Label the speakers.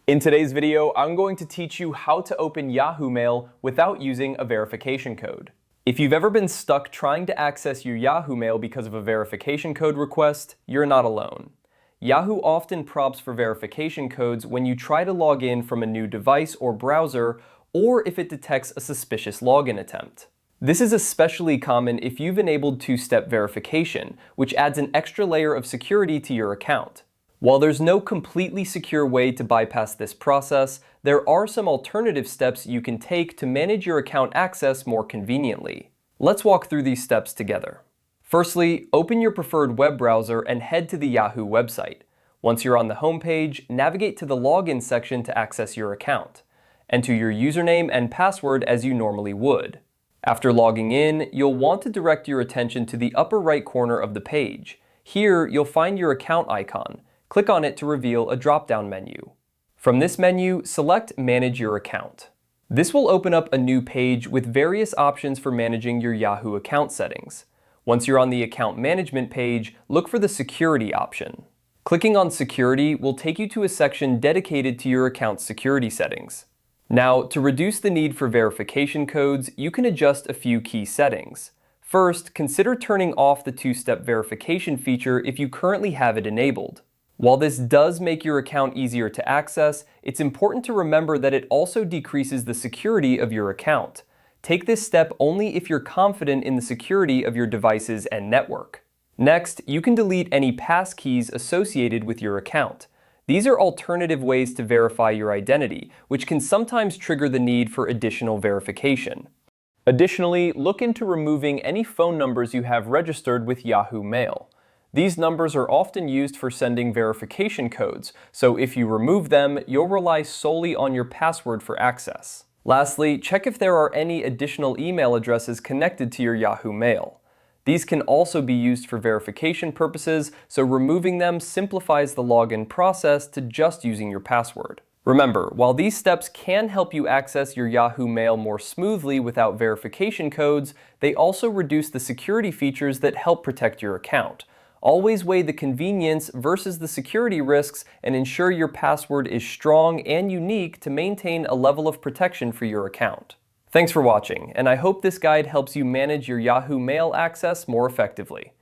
Speaker 1: In today's video, I'm going to teach you how to open Yahoo Mail without using a verification code. If you've ever been stuck trying to access your Yahoo Mail because of a verification code request, you're not alone. Yahoo often prompts for verification codes when you try to log in from a new device or browser, or if it detects a suspicious login attempt. This is especially common if you've enabled two-step verification, which adds an extra layer of security to your account. While there's no completely secure way to bypass this process, there are some alternative steps you can take to manage your account access more conveniently. Let's walk through these steps together. Firstly, open your preferred web browser and head to the Yahoo website. Once you're on the home page, navigate to the Login section to access your account. Enter your username and password as you normally would. After logging in, you'll want to direct your attention to the upper right corner of the page. Here, you'll find your account icon. Click on it to reveal a drop-down menu. From this menu, select Manage Your Account. This will open up a new page with various options for managing your Yahoo account settings. Once you're on the Account Management page, look for the Security option. Clicking on Security will take you to a section dedicated to your account's security settings. Now, to reduce the need for verification codes, you can adjust a few key settings. First, consider turning off the two-step verification feature if you currently have it enabled. While this does make your account easier to access, it's important to remember that it also decreases the security of your account. Take this step only if you're confident in the security of your devices and network. Next, you can delete any passkeys associated with your account. These are alternative ways to verify your identity, which can sometimes trigger the need for additional verification. Additionally, look into removing any phone numbers you have registered with Yahoo Mail. These numbers are often used for sending verification codes, so if you remove them, you'll rely solely on your password for access. Lastly, check if there are any additional email addresses connected to your Yahoo Mail. These can also be used for verification purposes, so removing them simplifies the login process to just using your password. Remember, while these steps can help you access your Yahoo Mail more smoothly without verification codes, they also reduce the security features that help protect your account. Always weigh the convenience versus the security risks and ensure your password is strong and unique to maintain a level of protection for your account. Thanks for watching, and I hope this guide helps you manage your Yahoo Mail access more effectively.